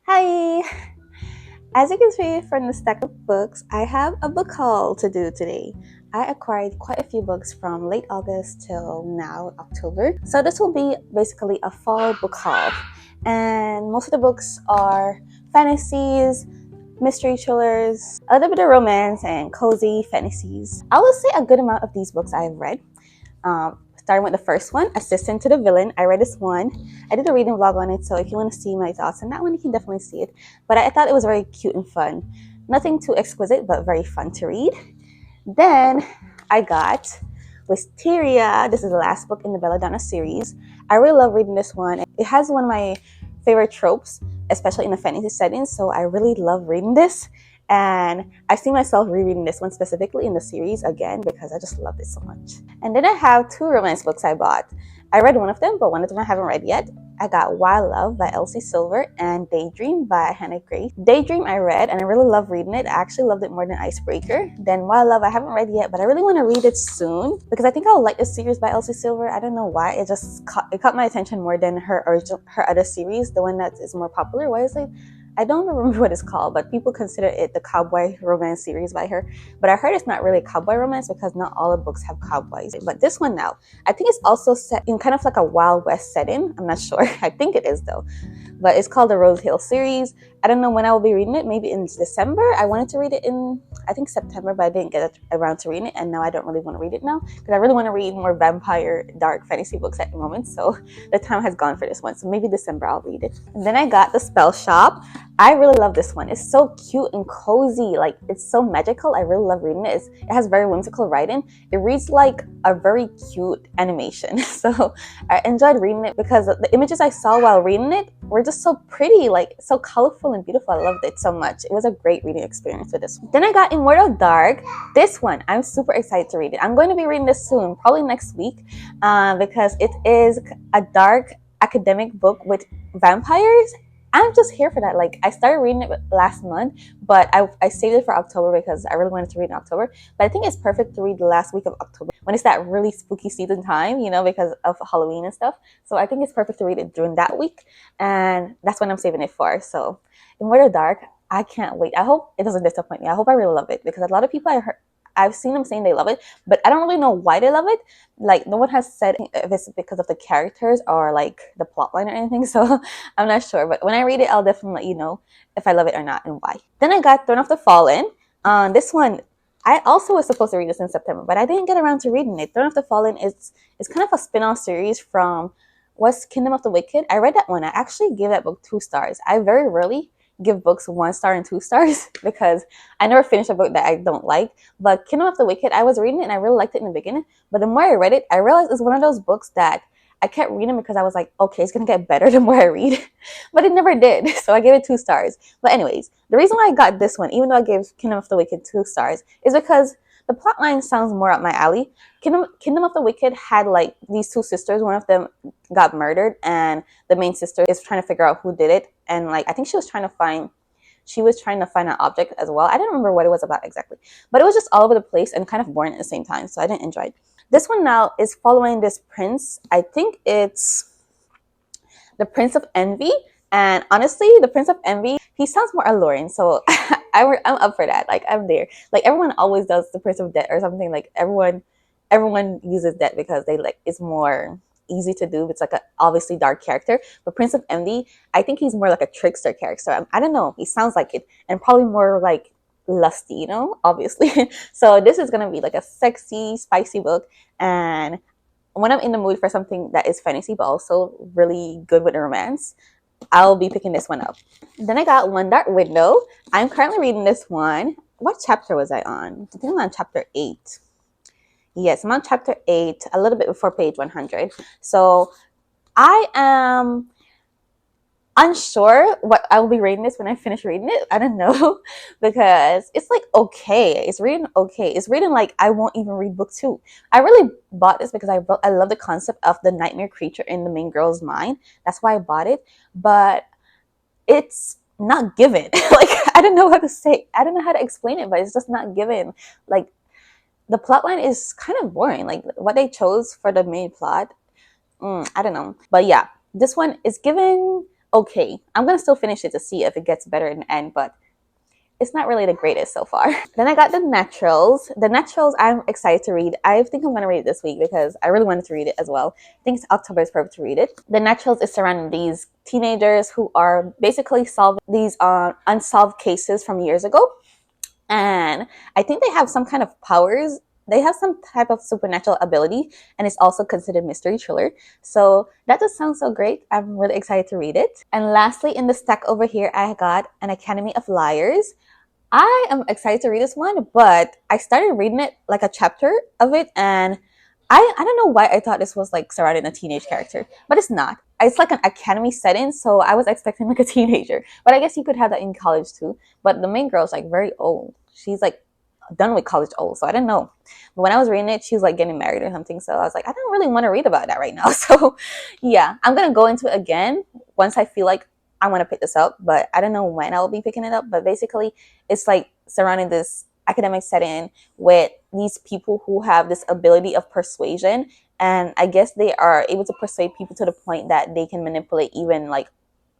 Hi! As you can see from the stack of books, I have a book haul to do today. I acquired quite a few books from late August till now, October. So this will be basically a fall book haul. And most of the books are fantasies, mystery thrillers, a little bit of romance, and cozy fantasies. I would say a good amount of these books I've read. Starting with the first one, Assistant to the Villain. I read this one. I did a reading vlog on it, so if you want to see my thoughts on that one, you can definitely see it. But I thought it was very cute and fun. Nothing too exquisite, but very fun to read. Then I got Wisteria. This is the last book in the Belladonna series. I really love reading this one. It has one of my favorite tropes, especially in a fantasy setting, so I really love reading this. And I see myself rereading this one specifically in the series again because I just love it so much. And then I have two romance books I bought. I read one of them, but one of them I haven't read yet. I got Wild Love by Elsie Silver and Daydream by Hannah Grace. Daydream I read and I really love reading it. I actually loved it more than Icebreaker. Then Wild Love I haven't read yet, but I really want to read it soon because I think I'll like this series by Elsie Silver. I don't know why. It just caught my attention more than her other series, the one that is more popular. Why is it? I don't remember what it's called, but people consider it the cowboy romance series by her. But I heard it's not really cowboy romance because not all the books have cowboys. But this one now, I think it's also set in kind of like a Wild West setting. I'm not sure. I think it is though. But it's called the Rose Hill series. I don't know when I will be reading it. Maybe in December. I wanted to read it in, I think, September, but I didn't get around to reading it. And now I don't really want to read it now because I really want to read more vampire, dark fantasy books at the moment. So the time has gone for this one. So maybe December I'll read it. And then I got The Spell Shop. I really love this one. It's so cute and cozy. Like, it's so magical. I really love reading it. It has very whimsical writing. It reads like a very cute animation. So I enjoyed reading it because the images I saw while reading it were just so pretty, like so colorful and beautiful. I loved it so much. It was a great reading experience with this one. Then I got Immortal Dark. This one, I'm super excited to read it. I'm going to be reading this soon, probably next week, because it is a dark academic book with vampires. I'm just here for that. Like, I started reading it last month, but I saved it for October because I really wanted to read in October. But I think it's perfect to read the last week of October when it's that really spooky season time, you know, because of Halloween and stuff. So I think it's perfect to read it during that week. And that's when I'm saving it for. So Immortal Dark, I can't wait. I hope it doesn't disappoint me. I hope I really love it because a lot of people I've seen them saying they love it, but I don't really know why they love it. Like, no one has said if it's because of the characters or like the plot line or anything, so I'm not sure. But when I read it, I'll definitely let you know if I love it or not and why. Then I got Throne of the Fallen. This one, I also was supposed to read this in September, but I didn't get around to reading it. Throne of the Fallen is kind of a spin-off series from what's Kingdom of the Wicked. I read that one. I actually gave that book 2 stars. I very rarely give books 1 star and 2 stars because I never finish a book that I don't like. But Kingdom of the Wicked, I was reading it and I really liked it in the beginning. But the more I read it, I realized it's one of those books that I kept reading because I was like, okay, it's going to get better the more I read. But it never did. So I gave it 2 stars. But anyways, the reason why I got this one, even though I gave Kingdom of the Wicked 2 stars, is because the plotline sounds more up my alley. Kingdom of the Wicked had like these 2 sisters. One of them got murdered and the main sister is trying to figure out who did it. And like, I think she was trying to find an object as well. I don't remember what it was about exactly, but it was just all over the place and kind of boring at the same time. So I didn't enjoy it. This one now is following this prince. I think it's the Prince of Envy. And honestly, the Prince of Envy, he sounds more alluring. So I'm up for that. Like, I'm there. Like, everyone always does the Prince of Death or something. Like, everyone uses that because they like it's more easy to do. It's like a obviously dark character. But Prince of Envy, I think he's more like a trickster character. I don't know. He sounds like it, and probably more like lusty, you know, obviously. So this is gonna be like a sexy, spicy book. And when I'm in the mood for something that is fantasy but also really good with romance, I'll be picking this one up. Then I got One Dark Window. I'm currently reading this one. What chapter was I on? I think I'm on chapter 8. Yes, I'm on chapter 8, a little bit before page 100. So I am unsure what I will be rating this when I finish reading it. I don't know because it's like okay. It's reading okay. It's reading like I won't even read book 2. I really bought this because I love the concept of the nightmare creature in the main girl's mind. That's why I bought it. But it's not given. Like, I don't know how to say. I don't know how to explain it, but it's just not given. Like, the plotline is kind of boring. Like, what they chose for the main plot, I don't know. But yeah, this one is given okay. I'm gonna still finish it to see if it gets better in the end, but it's not really the greatest so far. Then I got The Naturals. The Naturals I'm excited to read. I think I'm going to read it this week because I really wanted to read it as well. I think October is perfect to read it. The Naturals is surrounding these teenagers who are basically solving these unsolved cases from years ago. And I think they have some kind of powers. They have some type of supernatural ability, and it's also considered mystery thriller. So that just sounds so great. I'm really excited to read it. And lastly, in the stack over here, I got An Academy of Liars. I am excited to read this one, but I started reading it, like a chapter of it, and I don't know why I thought this was like surrounding a teenage character, but it's not. It's like an academy setting, so I was expecting like a teenager. But I guess you could have that in college too. But the main girl's like very old. She's like done with college old, so I didn't know. But when I was reading it, she was like getting married or something, so I was like, I don't really want to read about that right now. So yeah, I'm gonna go into it again once I feel like I want to pick this up, but I don't know when I will be picking it up. But basically, it's like surrounding this academic setting with these people who have this ability of persuasion, and I guess they are able to persuade people to the point that they can manipulate even like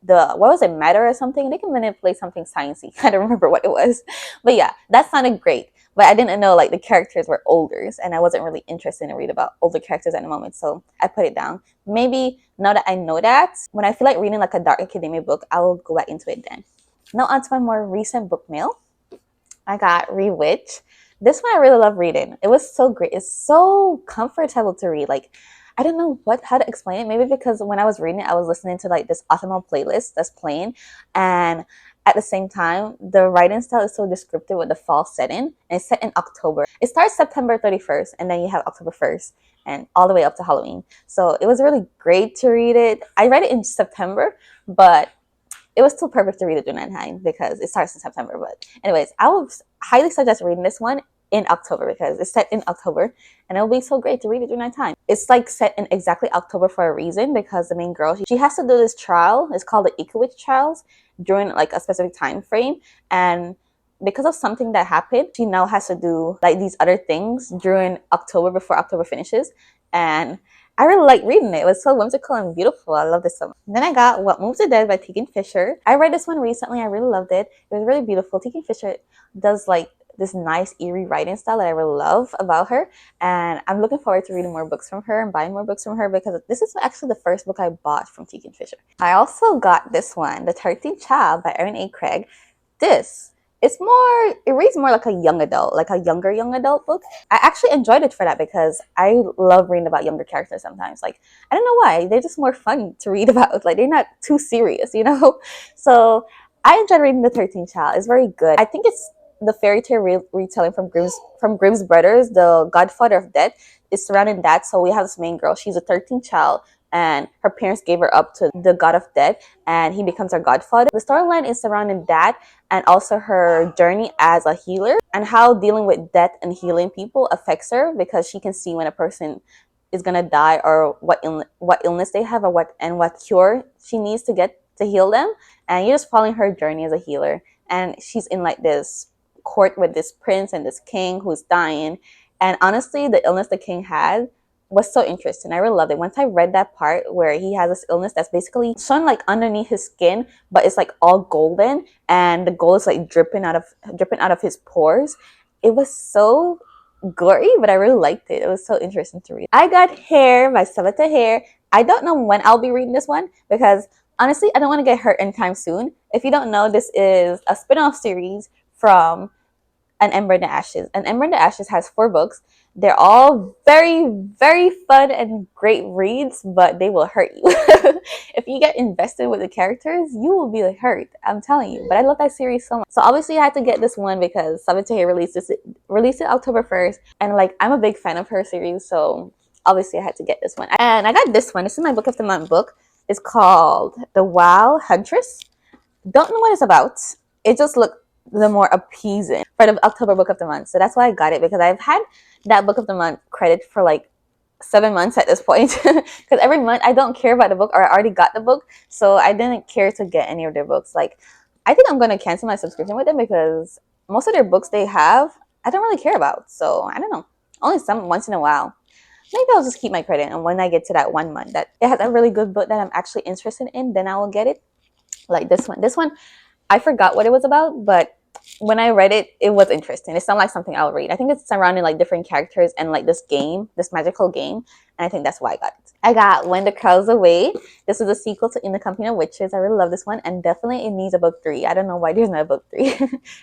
what was it, matter or something. They can manipulate something sciencey. I don't remember what it was, but yeah, that sounded great. But I didn't know like the characters were older, and I wasn't really interested to read about older characters at the moment, so I put it down. Maybe now that I know that, when I feel like reading like a dark academia book, I will go back into it then. Now on to my more recent book mail. I got ReWitch. This one I really love reading. It was so great. It's so comfortable to read. Like, I don't know how to explain it. Maybe because when I was reading it, I was listening to like this autumnal playlist that's playing, and at the same time, the writing style is so descriptive with the fall setting, and it's set in October. It starts September 31st, and then you have October 1st, and all the way up to Halloween. So it was really great to read it. I read it in September, but it was still perfect to read it during that time because it starts in September. But anyways, I would highly suggest reading this one in October because it's set in October, and it'll be so great to read it during that time. It's like set in exactly October for a reason, because the main girl, she has to do this trial. It's called the Immortal trials during like a specific time frame, and because of something that happened, she now has to do like these other things during October before October finishes. And I really like reading it. It was so whimsical and beautiful. I love this so much. Then I got What Moves the Dead by Tegan Fisher. I read this one recently. I really loved it. It was really beautiful. Tegan Fisher does like this nice eerie writing style that I really love about her, and I'm looking forward to reading more books from her and buying more books from her, because this is actually the first book I bought from Tegan Fisher. I also got this one, The 13th Child by Erin A. Craig. It reads more like a young adult, like a younger young adult book. I actually enjoyed it for that because I love reading about younger characters sometimes. Like, I don't know why, they're just more fun to read about. Like, they're not too serious, you know? So I enjoyed reading The 13th Child. It's very good. I think it's the fairy tale retelling from Grimm's Brothers, The Godfather of Death, is surrounding that. So we have this main girl. She's a 13th child, and her parents gave her up to the god of death, and he becomes her godfather. The storyline is surrounding that, and also her journey as a healer, and how dealing with death and healing people affects her, because she can see when a person is gonna die, or what illness they have, or what cure she needs to get to heal them. And you're just following her journey as a healer, and she's in like this court with this prince and this king who's dying. And honestly, the illness the king had was so interesting. I really loved it. Once I read that part where he has this illness that's basically shown like underneath his skin, but it's like all golden, and the gold is like dripping out of his pores. It was so gory, but I really liked it. It was so interesting to read. I got Hair by Savita Hair. I don't know when I'll be reading this one, because honestly, I don't want to get hurt anytime soon. If you don't know, this is a spin-off series from An Ember in the Ashes. An Ember in the Ashes has 4 books. They're all very, very fun and great reads, but they will hurt you. If you get invested with the characters, you will be hurt. I'm telling you. But I love that series so much. So obviously I had to get this one because Savita released it October 1st. And like, I'm a big fan of her series, so obviously I had to get this one. And I got this one. This is my Book of the Month book. It's called The Wild Huntress. Don't know what it's about. It just looked the more appeasing for the October Book of the Month. So that's why I got it, because I've had that Book of the Month credit for like 7 months at this point. Because every month I don't care about the book, or I already got the book, so I didn't care to get any of their books. Like, I think I'm going to cancel my subscription with them, because most of their books they have, I don't really care about. So I don't know. Only some once in a while. Maybe I'll just keep my credit, and when I get to that 1 month that it has a really good book that I'm actually interested in, then I will get it. Like this one, I forgot what it was about, but when I read it, it was interesting. It sounded like something I'll read. I think it's surrounding like different characters and like this game, this magical game, and I think that's why I got it. I got When the Crows Away. This is a sequel to In the Company of Witches. I really love this one, and definitely it needs a book 3. I don't know why there's not a book 3.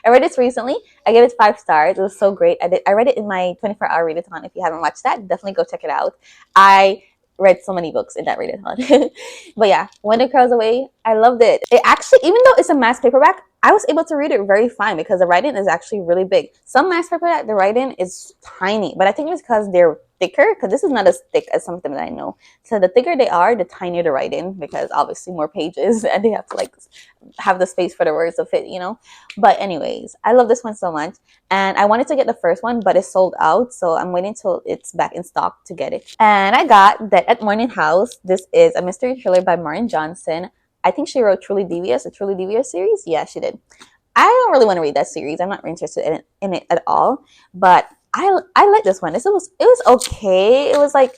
I read this recently. I gave it 5 stars. It was so great. I read it in my 24-hour readathon. If you haven't watched that, definitely go check it out. I read so many books in that readathon. But yeah, When the Crows Away, I loved it. It actually, even though it's a mass paperback, I was able to read it very fine because the writing is actually really big. Some mass paperback, the writing is tiny, but I think it's because they're thicker, because this is not as thick as some of them that I know. So the thicker they are, the tinier the writing, because obviously more pages and they have to like have the space for the words to fit, you know. But anyways, I love this one so much, and I wanted to get the first one, but it's sold out, so I'm waiting till it's back in stock to get it. And I got Dead at Morning House. This is a mystery thriller by Martin Johnson. I think she wrote Truly Devious, a Truly Devious series. Yeah, she did. I don't really want to read that series. I'm not interested in it at all. But I like this one. It was okay. It was like,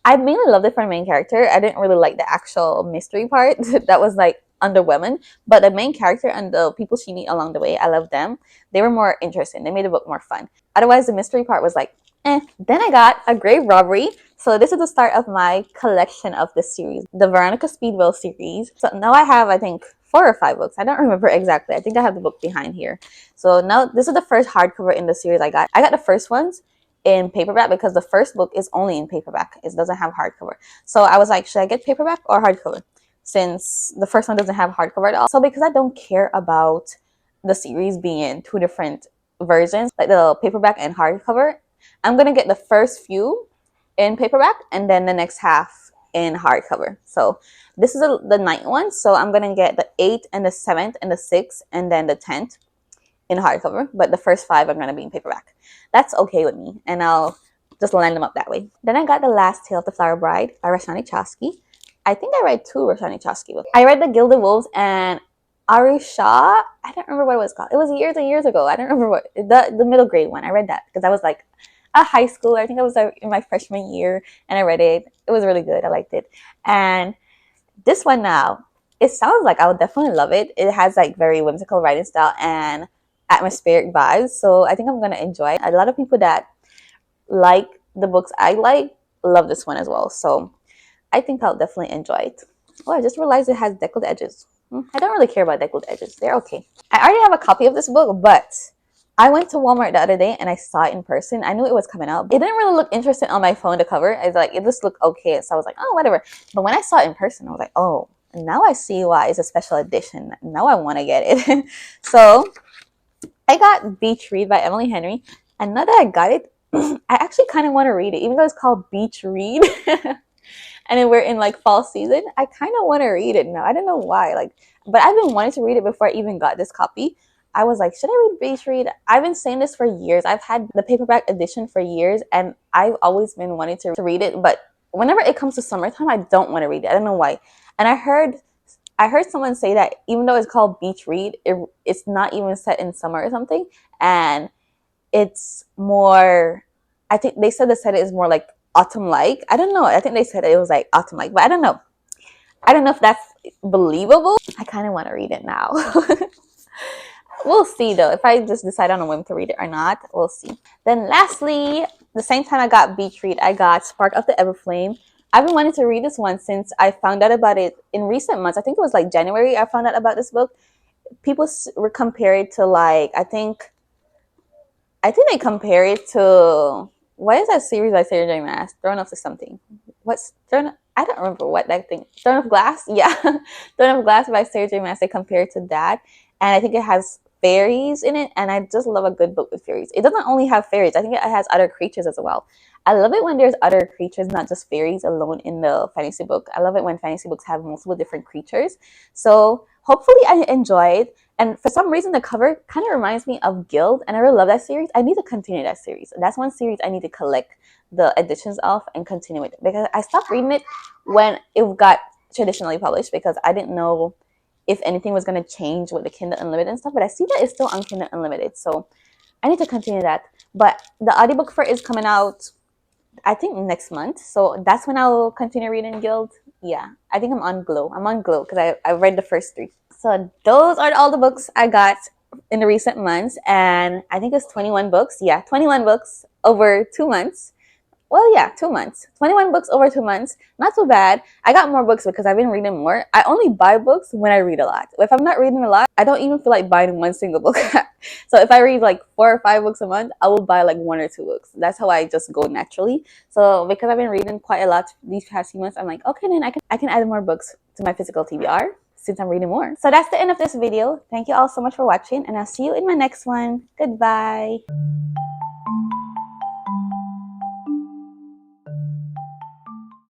I mainly loved it for the main character. I didn't really like the actual mystery part. That was like underwhelming. But the main character and the people she meet along the way, I love them. They were more interesting. They made the book more fun. Otherwise, the mystery part was like, eh. Then I got A Grave Robbery. So this is the start of my collection of this series, the Veronica Speedwell series. So now I have, I think, 4 or 5 books. I don't remember exactly. I think I have the book behind here. So now this is the first hardcover in the series I got. I got the first ones in paperback because the first book is only in paperback. It doesn't have hardcover. So I was like, should I get paperback or hardcover? Since the first one doesn't have hardcover at all. So because I don't care about the series being in 2 different versions, like the paperback and hardcover, I'm going to get the first few in paperback and then the next half in hardcover. So this is the 9th one. So I'm going to get the 8th and the 7th and the 6th and then the 10th in hardcover, but the first 5 are going to be in paperback. That's okay with me, and I'll just line them up that way. Then I got The Last Tale of the Flower Bride by Roshani Chasky. I think I read 2 Roshani Chasky books. I read The Gilded Wolves and Arusha. I don't remember what it was called. It was years and years ago. I don't remember what the middle grade one. I read that because I was like a high schooler. I think I was in my freshman year, and I read it. It was really good. I liked it. And this one now, it sounds like I would definitely love it. It has like very whimsical writing style and atmospheric vibes, so I think I'm gonna enjoy it. A lot of people that like the books I like love this one as well, so I think I'll definitely enjoy it. Oh, I just realized it has deckled edges. I don't really care about deckled edges. They're okay. I already have a copy of this book, but I went to Walmart the other day and I saw it in person. I knew it was coming out. It didn't really look interesting on my phone, the cover. It's like, it just looked okay, so I was like, oh, whatever. But when I saw it in person, I was like, oh, now I see why it's a special edition. Now I want to get it. So I got Beach Read by Emily Henry, and now that I got it, I actually kind of want to read it, even though it's called Beach Read. And then we're in like fall season. I kind of want to read it now. I don't know why, like, but I've been wanting to read it before I even got this copy. I was like, should I read Beach Read? I've been saying this for years. I've had the paperback edition for years, and I've always been wanting to read it. But whenever it comes to summertime, I don't want to read it. I don't know why. And I heard someone say that even though it's called Beach Read, it's not even set in summer or something, and it's more. I think they said the setting is more like autumn-like. I don't know. I think they said it was like autumn-like, but I don't know. I don't know if that's believable. I kind of want to read it now. We'll see though. If I just decide on a whim to read it or not, we'll see. Then lastly, the same time I got Beach Read, I got Spark of the Everflame. I've been wanting to read this one since I found out about it in recent months. I think it was like January I found out about this book. People compare it to like, I think they compare it to, what is that series by Sarah J Maas? Throne of something. What's Throne? I don't remember what that thing. Throne of Glass? Yeah. Throne of Glass by Sarah J Maas. They compare it to that. And I think it has fairies in it. And I just love a good book with fairies. It doesn't only have fairies. I think it has other creatures as well. I love it when there's other creatures, not just fairies alone in the fantasy book. I love it when fantasy books have multiple different creatures. So hopefully I enjoy it. And for some reason, the cover kind of reminds me of Guild, and I really love that series. I need to continue that series. That's one series I need to collect the editions of and continue it, because I stopped reading it when it got traditionally published, because I didn't know if anything was going to change with the Kindle Unlimited and stuff. But I see that it's still on Kindle Unlimited, so I need to continue that. But the audiobook for it is coming out, I think, next month, so that's when I'll continue reading Guild. Yeah, I think I'm on Glow. I'm on Glow because I read the first three. So those are all the books I got in the recent months, and I think it's 21 books. Yeah, 21 books over 2 months. Well, yeah, 2 months. 21 books over 2 months. Not too bad. I got more books because I've been reading more. I only buy books when I read a lot. If I'm not reading a lot, I don't even feel like buying one single book. So if I read like 4 or 5 books a month, I will buy like 1 or 2 books. That's how I just go naturally. So because I've been reading quite a lot these past few months, I'm like, okay, then I can add more books to my physical TBR since I'm reading more. So that's the end of this video. Thank you all so much for watching, and I'll see you in my next one. Goodbye.